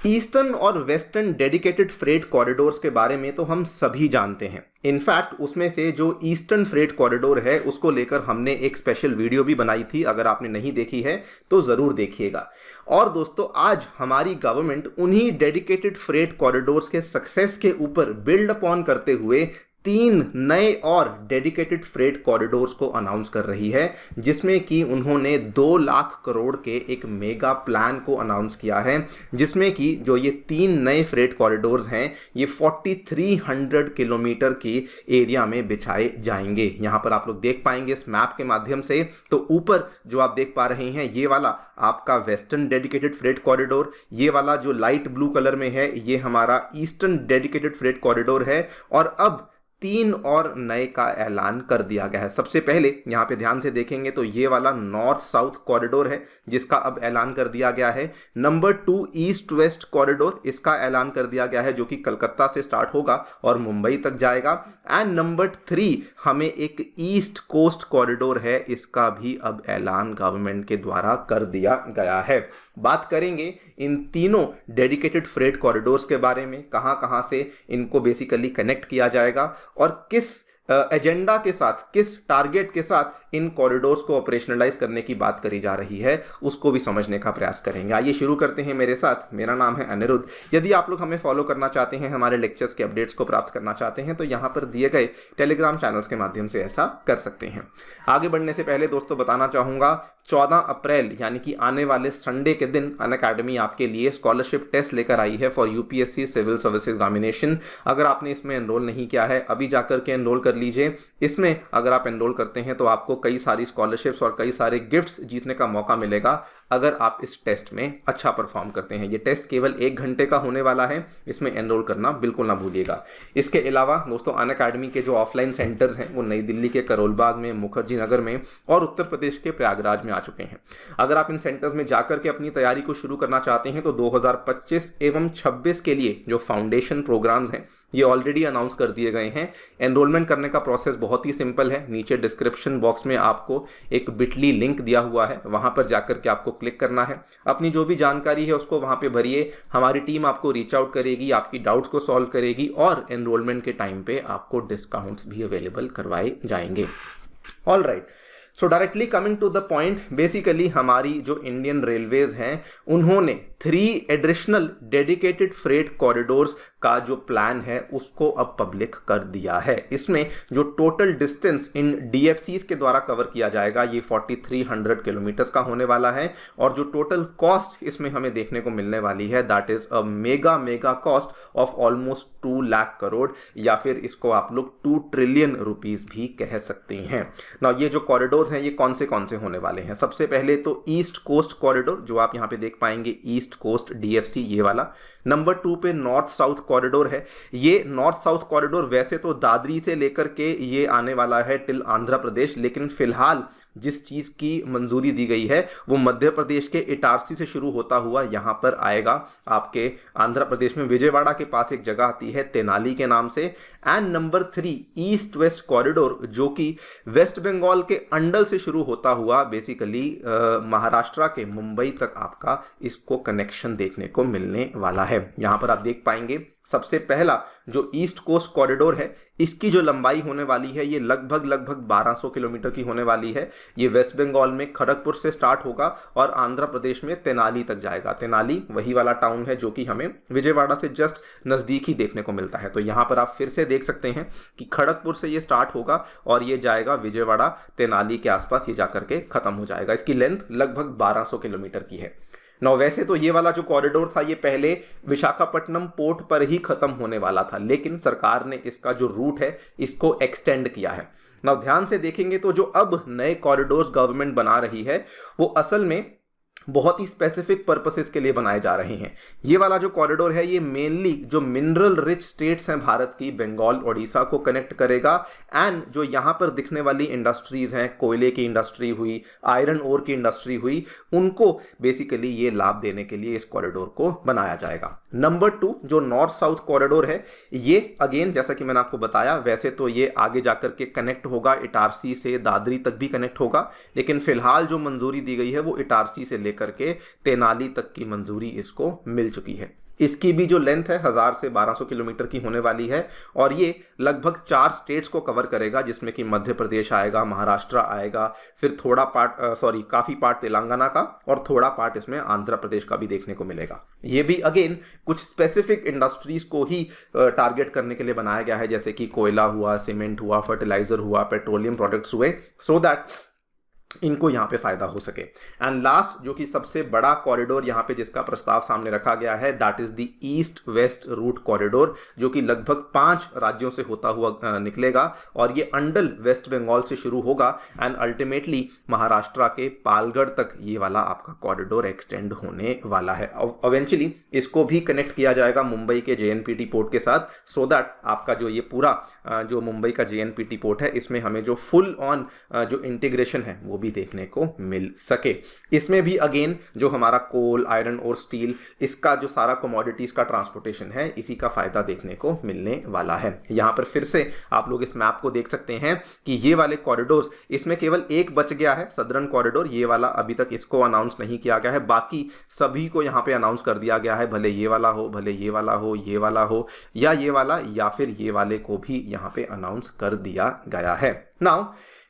Eastern और western dedicated freight corridors के बारे में तो हम सभी जानते हैं। इनफैक्ट उसमें से जो ईस्टर्न फ्रेट कॉरिडोर है उसको लेकर हमने एक स्पेशल वीडियो भी बनाई थी, अगर आपने नहीं देखी है तो ज़रूर देखिएगा। और दोस्तों, आज हमारी गवर्नमेंट उन्हीं डेडिकेटेड फ्रेट कॉरिडोर्स के सक्सेस के ऊपर बिल्ड अपॉन करते हुए 3 नए और डेडिकेटेड फ्रेट कॉरिडोर्स को अनाउंस कर रही है, जिसमें कि उन्होंने 2 लाख करोड़ के एक मेगा प्लान को अनाउंस किया है, जिसमें कि जो ये 3 नए फ्रेट कॉरिडोर्स हैं ये 4300 किलोमीटर की एरिया में बिछाए जाएंगे। यहां पर आप लोग देख पाएंगे इस मैप के माध्यम से। तो ऊपर जो आप देख पा रहे हैं ये वाला आपका वेस्टर्न डेडिकेटेड फ्रेट कॉरिडोर, ये वाला जो लाइट ब्लू कलर में है ये हमारा ईस्टर्न डेडिकेटेड फ्रेट कॉरिडोर है। और अब 3 और नए का ऐलान कर दिया गया है। सबसे पहले यहाँ पे ध्यान से देखेंगे तो ये वाला नॉर्थ साउथ कॉरिडोर है जिसका अब ऐलान कर दिया गया है। नंबर 2 ईस्ट वेस्ट कॉरिडोर, इसका ऐलान कर दिया गया है जो कि कलकत्ता से स्टार्ट होगा और मुंबई तक जाएगा। एंड नंबर 3 हमें एक ईस्ट कोस्ट कॉरिडोर है, इसका भी अब ऐलान गवर्नमेंट के द्वारा कर दिया गया है। बात करेंगे इन तीनों डेडिकेटेड फ्रेट कॉरिडोर्स के बारे में, कहां से इनको बेसिकली कनेक्ट किया जाएगा और किस एजेंडा के साथ, किस टारगेट के साथ इन कॉरिडोर्स को ऑपरेशनलाइज करने की बात करी जा रही है, उसको भी समझने का प्रयास करेंगे। आइए शुरू करते हैं मेरे साथ। मेरा नाम है अनिरुद्ध। यदि आप लोग हमें फॉलो करना चाहते हैं, हमारे लेक्चर्स के अपडेट्स को प्राप्त करना चाहते हैं, तो यहाँ पर दिए गए टेलीग्राम चैनल्स के माध्यम से ऐसा कर सकते हैं। आगे बढ़ने से पहले दोस्तों बताना चाहूँगा, 14 अप्रैल यानी कि आने वाले संडे के दिन अनअकैडमी आपके लिए स्कॉलरशिप टेस्ट लेकर आई है for UPSC civil service examination. अगर आपने इसमें एनरोल नहीं किया है, अभी जाकर के एनरोल कर लीजिए। इसमें अगर आप एनरोल करते हैं तो आपको कई सारी स्कॉलरशिप्स और कई सारे गिफ्ट्स जीतने का मौका मिलेगा अगर आप इस टेस्ट में अच्छा परफॉर्म करते हैं। ये टेस्ट केवल 1 घंटे का होने वाला है, इसमें एनरोल करना बिल्कुल ना भूलिएगा। इसके अलावा दोस्तों, अनअकैडमी के जो ऑफलाइन सेंटर्स हैं वो नई दिल्ली के करोलबाग में, मुखर्जी नगर में और उत्तर प्रदेश के प्रयागराज में आ चुके हैं। अगर आप इन सेंटर्स में जाकर के अपनी तैयारी को शुरू करना चाहते हैं तो 2025 एवं 26 के लिए जो फाउंडेशन प्रोग्राम्स हैं ये ऑलरेडी अनाउंस कर दिए गए हैं। एनरोलमेंट करने का प्रोसेस बहुत ही सिंपल है। नीचे डिस्क्रिप्शन बॉक्स में आपको एक बिटली लिंक दिया हुआ है, वहां पर जाकर के आपको क्लिक करना है। अपनी जो भी जानकारी है उसको वहां पे भरिए। हमारी टीम आपको रीच आउट करेगी, आपकी डाउट्स को सॉल्व करेगी और एनरोलमेंट के टाइम पे आपको डिस्काउंट्स भी अवेलेबल करवाए जाएंगे। All right, so directly coming to the point, basically हमारी जो इंडियन रेलवेज हैं उन्होंने 3 एडिशनल डेडिकेटेड फ्रेट कॉरिडोर्स का जो प्लान है उसको अब पब्लिक कर दिया है। इसमें जो टोटल डिस्टेंस इन डीएफसीज के द्वारा कवर किया जाएगा ये 4300 किलोमीटर्स का होने वाला है और जो टोटल कॉस्ट इसमें हमें देखने को मिलने वाली है that is a mega cost of almost 2 lakh crore, या फिर इसको आप लोग 2 ट्रिलियन रुपीस भी कह सकते हैं। ना ये जो कॉरिडोर्स हैं ये कौन से होने वाले हैं? सबसे पहले तो ईस्ट कोस्ट कॉरिडोर जो आप यहाँ पे देख पाएंगे, ईस्ट कोस्ट डीएफसी ये वाला। नंबर 2 पे नॉर्थ साउथ कॉरिडोर है। ये नॉर्थ साउथ कॉरिडोर वैसे तो दादरी से लेकर के ये आने वाला है टिल आंध्र प्रदेश, लेकिन फिलहाल जिस चीज़ की मंजूरी दी गई है वो मध्य प्रदेश के इटारसी से शुरू होता हुआ यहाँ पर आएगा आपके आंध्र प्रदेश में विजयवाड़ा के पास एक जगह आती है तेनाली के नाम से। And number 3 east west corridor जो कि वेस्ट बंगाल के अंडल से शुरू होता हुआ बेसिकली महाराष्ट्र के मुंबई तक आपका इसको कनेक्शन देखने को मिलने वाला है। यहाँ पर आप देख पाएंगे सबसे पहला जो ईस्ट कोस्ट कॉरिडोर है इसकी जो लंबाई होने वाली है ये लगभग 1200 किलोमीटर की होने वाली है। ये वेस्ट बंगाल में खड़गपुर से स्टार्ट होगा और आंध्र प्रदेश में तेनाली तक जाएगा। तेनाली वही वाला टाउन है जो कि हमें विजयवाड़ा से जस्ट नज़दीक ही देखने को मिलता है। तो यहाँ पर आप फिर से देख सकते हैं कि खड़गपुर से ये स्टार्ट होगा और ये जाएगा विजयवाड़ा, तेनाली के आसपास ये जाकर के खत्म हो जाएगा। इसकी लेंथ लगभग 1200 किलोमीटर की है। नौ वैसे तो ये वाला जो कॉरिडोर था ये पहले विशाखापट्टनम पोर्ट पर ही खत्म होने वाला था, लेकिन सरकार ने इसका जो रूट है इसको एक्सटेंड किया है। नौ ध्यान से देखेंगे तो जो अब नए कॉरिडोर्स गवर्नमेंट बना रही है वो असल में बहुत ही स्पेसिफिक पर्पसेस के लिए बनाए जा रहे हैं। ये वाला जो कॉरिडोर है ये मेनली जो मिनरल रिच स्टेट्स हैं भारत की, बंगाल, ओडिशा को कनेक्ट करेगा। एंड जो यहाँ पर दिखने वाली इंडस्ट्रीज हैं, कोयले की इंडस्ट्री हुई, आयरन ओर की इंडस्ट्री हुई, उनको बेसिकली ये लाभ देने के लिए इस कॉरिडोर को बनाया जाएगा। नंबर 2 जो नॉर्थ साउथ कॉरिडोर है ये अगेन जैसा कि मैंने आपको बताया वैसे तो ये आगे जाकर के कनेक्ट होगा, इटारसी से दादरी तक भी कनेक्ट होगा, लेकिन फिलहाल जो मंजूरी दी गई है वो इटारसी से लेकर के तेनाली तक की मंजूरी इसको मिल चुकी है। इसकी भी जो लेंथ है 1000 से 1200 किलोमीटर की होने वाली है और ये लगभग 4 स्टेट्स को कवर करेगा, जिसमें कि मध्य प्रदेश आएगा, महाराष्ट्र आएगा, फिर थोड़ा पार्ट काफ़ी पार्ट तेलंगाना का और थोड़ा पार्ट इसमें आंध्र प्रदेश का भी देखने को मिलेगा। ये भी अगेन कुछ स्पेसिफिक इंडस्ट्रीज को ही टारगेट करने के लिए बनाया गया है, जैसे कि कोयला हुआ, सीमेंट हुआ, फर्टिलाइजर हुआ, पेट्रोलियम प्रोडक्ट्स हुए, सो दैट इनको यहाँ पे फायदा हो सके। एंड लास्ट जो कि सबसे बड़ा कॉरिडोर यहाँ पे जिसका प्रस्ताव सामने रखा गया है, that is the east west route corridor, जो कि लगभग 5 राज्यों से होता हुआ निकलेगा और ये अंडल वेस्ट बंगाल से शुरू होगा एंड अल्टीमेटली महाराष्ट्र के पालगढ़ तक ये वाला आपका कॉरिडोर एक्सटेंड होने वाला है। इवेंचुअली इसको भी कनेक्ट किया जाएगा मुंबई के JNPT पोर्ट के साथ, सो दैट आपका जो ये पूरा जो मुंबई का JNPT पोर्ट है, इसमें हमें जो फुल ऑन जो इंटीग्रेशन है वो भी देखने को मिल सके। इसमें भी अगेन जो हमारा कोल, आयरन और स्टील, इसका जो सारा कमोडिटीज का ट्रांसपोर्टेशन है, इसी का फायदा देखने को मिलने वाला है। यहां पर फिर से आप लोग इस मैप को देख सकते हैं कि ये वाले कॉरिडोर्स, इसमें केवल एक बच गया है सदर्न कॉरिडोर, ये वाला अभी तक इसको अनाउंस नहीं किया गया है, बाकी सभी को यहां पे अनाउंस कर दिया गया है, भले ये वाला हो, भले ये वाला हो, ये वाला हो, या ये वाला, या फिर ये वाले को भी यहां पे अनाउंस कर दिया गया है। नाउ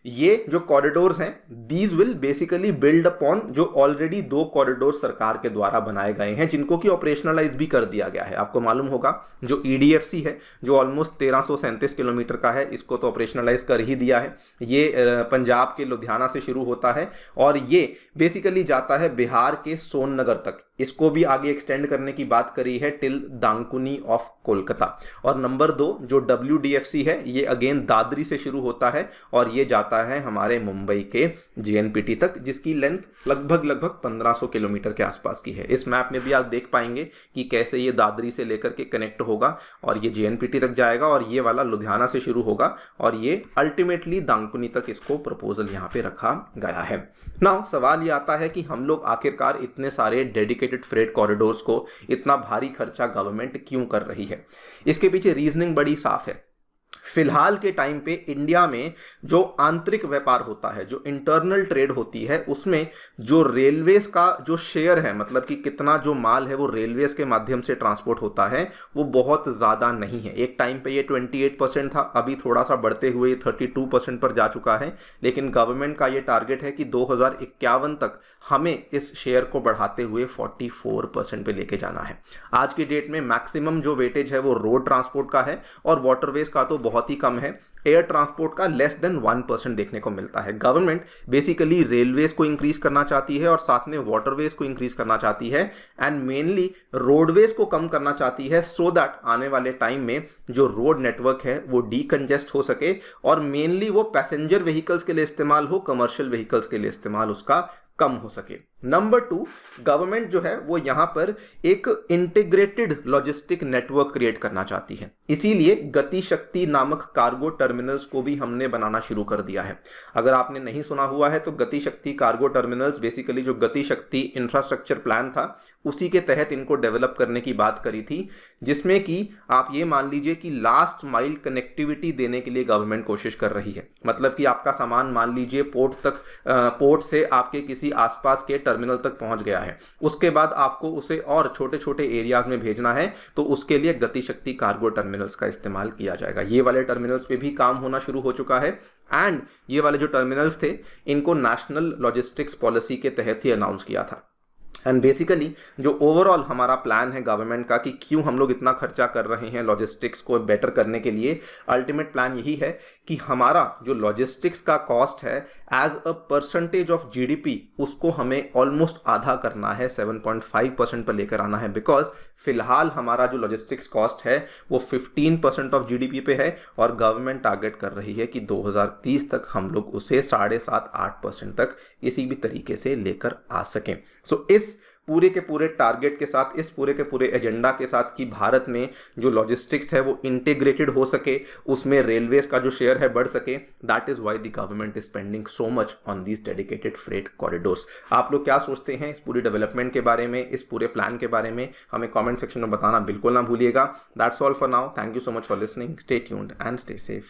ये जो कॉरिडोर्स हैं, these will basically build upon जो ऑलरेडी 2 कॉरिडोर सरकार के द्वारा बनाए गए हैं, जिनको कि ऑपरेशनलाइज भी कर दिया गया है। आपको मालूम होगा जो EDFC है, जो ऑलमोस्ट 1337 किलोमीटर का है, इसको तो ऑपरेशनलाइज कर ही दिया है। ये पंजाब के लुधियाना से शुरू होता है और ये बेसिकली जाता है बिहार के सोननगर तक। इसको भी आगे एक्सटेंड करने की बात करी है टिल दांकुनी ऑफ कोलकाता। और नंबर 2 जो WDFC है, ये अगेन दादरी से शुरू होता है और ये जाता है हमारे मुंबई के JNPT तक, जिसकी लेंथ लगभग 1500 किलोमीटर के आसपास की है। इस मैप में भी आप देख पाएंगे कि कैसे ये दादरी से लेकर के कनेक्ट होगा और ये JNPT तक जाएगा और ये वाला लुधियाना से शुरू होगा और ये अल्टीमेटली दांकुनी तक इसको प्रपोजल यहाँ पे रखा गया है। नाउ सवाल ये आता है कि हम लोग आखिरकार इतने सारे डेडिकेटेड फ्रेट कॉरिडोर्स को इतना भारी खर्चा गवर्नमेंट क्यों कर रही है? इसके पीछे रीजनिंग बड़ी साफ है। फिलहाल के टाइम पे इंडिया में जो आंतरिक व्यापार होता है, जो इंटरनल ट्रेड होती है, उसमें जो रेलवेज का जो शेयर है, मतलब कि कितना जो माल है वो रेलवेज के माध्यम से ट्रांसपोर्ट होता है, वो बहुत ज़्यादा नहीं है। एक टाइम पे ये 28% था, अभी थोड़ा सा बढ़ते हुए 32% पर जा चुका है, लेकिन गवर्नमेंट का ये टारगेट है कि 2051 तक हमें इस शेयर को बढ़ाते हुए 44% पे लेके जाना है। आज की डेट में मैक्सिमम जो वेटेज है वो रोड ट्रांसपोर्ट का है और वाटरवेज का तो बहुत ही कम है। एयर ट्रांसपोर्ट का लेस देन 1% देखने को मिलता है। गवर्नमेंट बेसिकली रेलवेज को इंक्रीज करना चाहती है और साथ में वाटरवेज को इंक्रीज करना चाहती है एंड मेनली रोडवेज को कम करना चाहती है, सो दैट आने वाले टाइम में जो रोड नेटवर्क है वो डीकंजेस्ट हो सके और मेनली वो पैसेंजर व्हीकल्स के लिए इस्तेमाल हो, कमर्शियल व्हीकल्स के लिए इस्तेमाल उसका कम हो सके। नंबर 2, गवर्नमेंट जो है वो यहां पर एक इंटीग्रेटेड लॉजिस्टिक नेटवर्क क्रिएट करना चाहती है, इसीलिए गति शक्ति नामक कार्गो टर्मिनल्स को भी हमने बनाना शुरू कर दिया है। अगर आपने नहीं सुना हुआ है तो गति शक्ति कार्गो टर्मिनल्स बेसिकली जो गति शक्ति इंफ्रास्ट्रक्चर प्लान था उसी के तहत इनको डेवलप करने की बात करी थी, जिसमें कि आप ये मान लीजिए कि लास्ट माइल कनेक्टिविटी देने के लिए गवर्नमेंट कोशिश कर रही है। मतलब कि आपका सामान मान लीजिए पोर्ट से आपके किसी आसपास के टर्मिनल तक पहुंच गया है, उसके बाद आपको उसे और छोटे छोटे एरियाज में भेजना है, तो उसके लिए गति शक्ति कार्गो टर्मिनल्स का इस्तेमाल किया जाएगा। ये वाले टर्मिनल्स पे भी काम होना शुरू हो चुका है एंड ये वाले जो टर्मिनल्स थे इनको नेशनल लॉजिस्टिक्स पॉलिसी के तहत ही अनाउंस किया था। एंड बेसिकली जो ओवरऑल हमारा प्लान है गवर्नमेंट का कि क्यों हम लोग इतना खर्चा कर रहे हैं लॉजिस्टिक्स को बेटर करने के लिए, अल्टीमेट प्लान यही है कि हमारा जो लॉजिस्टिक्स का कॉस्ट है as a percentage of GDP उसको हमें ऑलमोस्ट आधा करना है, 7.5% पर लेकर आना है। बिकॉज फिलहाल हमारा जो लॉजिस्टिक्स कॉस्ट है वो 15% ऑफ GDP पे है और गवर्नमेंट टारगेट कर रही है कि 2030 तक हम लोग उसे 7.5-8% तक किसी भी तरीके से लेकर आ सकें। सो इस पूरे के पूरे टारगेट के साथ, इस पूरे के पूरे एजेंडा के साथ कि भारत में जो लॉजिस्टिक्स है वो इंटीग्रेटेड हो सके, उसमें रेलवेज का जो शेयर है बढ़ सके, that is why the government is spending so much on these dedicated freight corridors. आप लोग क्या सोचते हैं इस पूरी डेवलपमेंट के बारे में, इस पूरे प्लान के बारे में? हमें कॉमेंट सेक्शन में बताना बिल्कुल ना भूलिएगा। That's all for now. Thank you so much for listening. Stay tuned and stay safe.